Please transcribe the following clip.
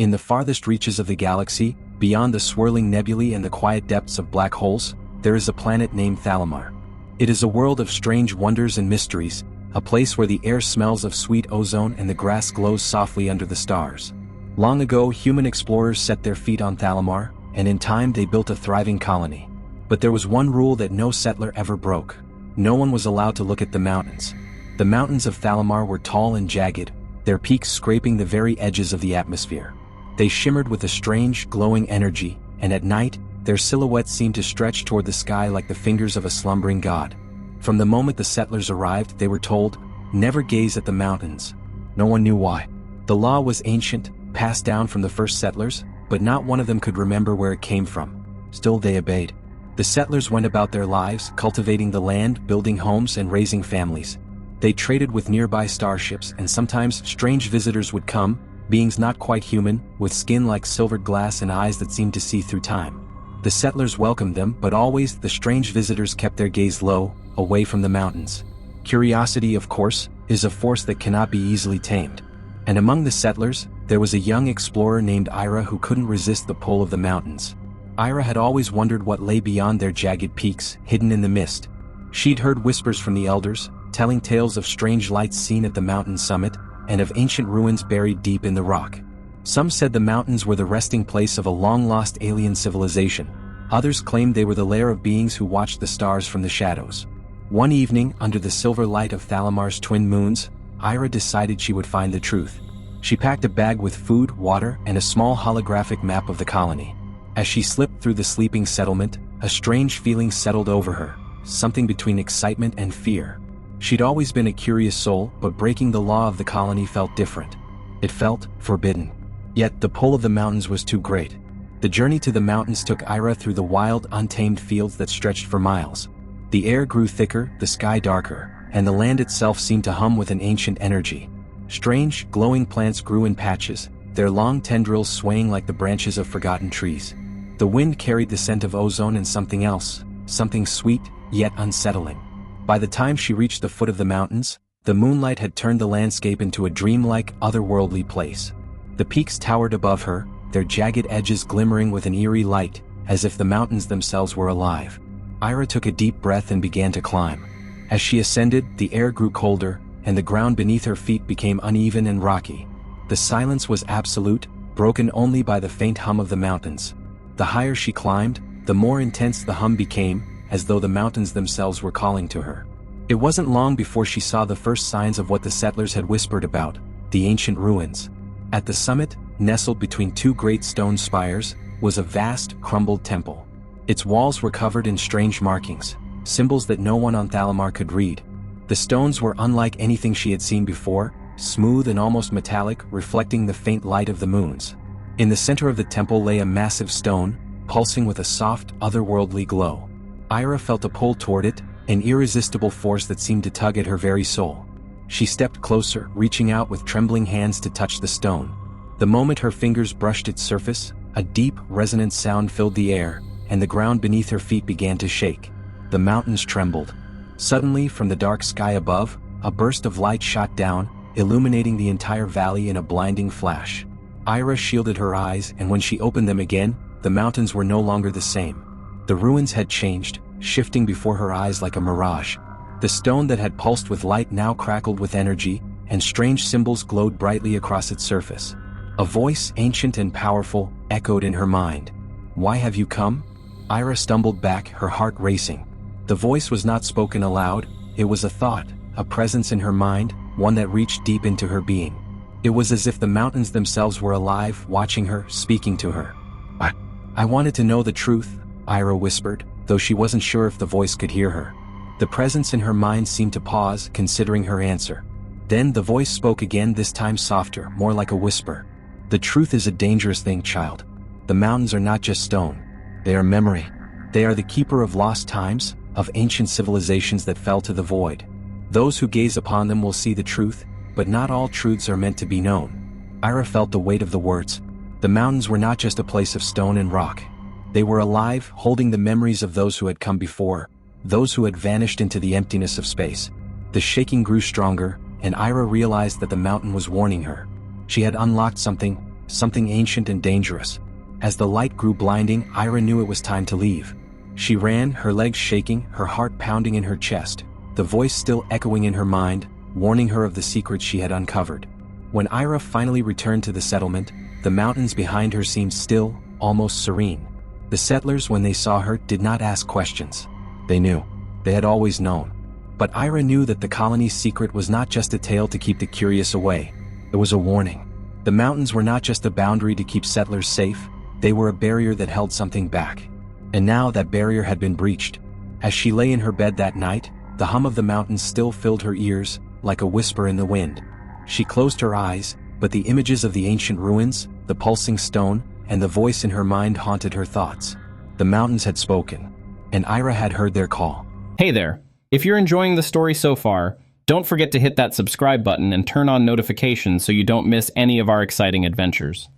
In the farthest reaches of the galaxy, beyond the swirling nebulae and the quiet depths of black holes, there is a planet named Thalamar. It is a world of strange wonders and mysteries, a place where the air smells of sweet ozone and the grass glows softly under the stars. Long ago, human explorers set their feet on Thalamar, and in time they built a thriving colony. But there was one rule that no settler ever broke. No one was allowed to look at the mountains. The mountains of Thalamar were tall and jagged, their peaks scraping the very edges of the atmosphere. They shimmered with a strange, glowing energy, and at night, their silhouettes seemed to stretch toward the sky like the fingers of a slumbering god. From the moment the settlers arrived, they were told, never gaze at the mountains. No one knew why. The law was ancient, passed down from the first settlers, but not one of them could remember where it came from. Still they obeyed. The settlers went about their lives, cultivating the land, building homes and raising families. They traded with nearby starships, and sometimes strange visitors would come, beings not quite human, with skin like silvered glass and eyes that seemed to see through time. The settlers welcomed them, but always the strange visitors kept their gaze low, away from the mountains. Curiosity, of course, is a force that cannot be easily tamed. And among the settlers, there was a young explorer named Ira who couldn't resist the pull of the mountains. Ira had always wondered what lay beyond their jagged peaks, hidden in the mist. She'd heard whispers from the elders, telling tales of strange lights seen at the mountain summit, and of ancient ruins buried deep in the rock. Some said the mountains were the resting place of a long-lost alien civilization. Others claimed they were the lair of beings who watched the stars from the shadows. One evening, under the silver light of Thalamar's twin moons, Ira decided she would find the truth. She packed a bag with food, water, and a small holographic map of the colony. As she slipped through the sleeping settlement, a strange feeling settled over her, something between excitement and fear. She'd always been a curious soul, but breaking the law of the colony felt different. It felt forbidden. Yet the pull of the mountains was too great. The journey to the mountains took Ira through the wild, untamed fields that stretched for miles. The air grew thicker, the sky darker, and the land itself seemed to hum with an ancient energy. Strange, glowing plants grew in patches, their long tendrils swaying like the branches of forgotten trees. The wind carried the scent of ozone and something else, something sweet, yet unsettling. By the time she reached the foot of the mountains, the moonlight had turned the landscape into a dreamlike, otherworldly place. The peaks towered above her, their jagged edges glimmering with an eerie light, as if the mountains themselves were alive. Ira took a deep breath and began to climb. As she ascended, the air grew colder, and the ground beneath her feet became uneven and rocky. The silence was absolute, broken only by the faint hum of the mountains. The higher she climbed, the more intense the hum became, as though the mountains themselves were calling to her. It wasn't long before she saw the first signs of what the settlers had whispered about, the ancient ruins. At the summit, nestled between two great stone spires, was a vast, crumbled temple. Its walls were covered in strange markings, symbols that no one on Thalamar could read. The stones were unlike anything she had seen before, smooth and almost metallic, reflecting the faint light of the moons. In the center of the temple lay a massive stone, pulsing with a soft, otherworldly glow. Ira felt a pull toward it, an irresistible force that seemed to tug at her very soul. She stepped closer, reaching out with trembling hands to touch the stone. The moment her fingers brushed its surface, a deep, resonant sound filled the air, and the ground beneath her feet began to shake. The mountains trembled. Suddenly, from the dark sky above, a burst of light shot down, illuminating the entire valley in a blinding flash. Ira shielded her eyes, and when she opened them again, the mountains were no longer the same. The ruins had changed, shifting before her eyes like a mirage. The stone that had pulsed with light now crackled with energy, and strange symbols glowed brightly across its surface. A voice, ancient and powerful, echoed in her mind. "Why have you come?" Ira stumbled back, her heart racing. The voice was not spoken aloud, it was a thought, a presence in her mind, one that reached deep into her being. It was as if the mountains themselves were alive, watching her, speaking to her. I wanted to know the truth," Ira whispered, though she wasn't sure if the voice could hear her. The presence in her mind seemed to pause, considering her answer. Then the voice spoke again, this time softer, more like a whisper. "The truth is a dangerous thing, child. The mountains are not just stone. They are memory. They are the keeper of lost times, of ancient civilizations that fell to the void. Those who gaze upon them will see the truth, but not all truths are meant to be known." Ira felt the weight of the words. The mountains were not just a place of stone and rock. They were alive, holding the memories of those who had come before, those who had vanished into the emptiness of space. The shaking grew stronger, and Ira realized that the mountain was warning her. She had unlocked something something ancient and dangerous. As the light grew blinding, Ira knew it was time to leave. She ran, her legs shaking, her heart pounding in her chest, the voice still echoing in her mind, warning her of the secrets she had uncovered. When Ira finally returned to the settlement, the mountains behind her seemed still, almost serene. The settlers, when they saw her, did not ask questions. They knew. They had always known. But Ira knew that the colony's secret was not just a tale to keep the curious away. It was a warning. The mountains were not just a boundary to keep settlers safe, they were a barrier that held something back. And now that barrier had been breached. As she lay in her bed that night, the hum of the mountains still filled her ears, like a whisper in the wind. She closed her eyes, but the images of the ancient ruins, the pulsing stone, and the voice in her mind haunted her thoughts. The mountains had spoken, and Ira had heard their call. Hey there. If you're enjoying the story so far, don't forget to hit that subscribe button and turn on notifications so you don't miss any of our exciting adventures.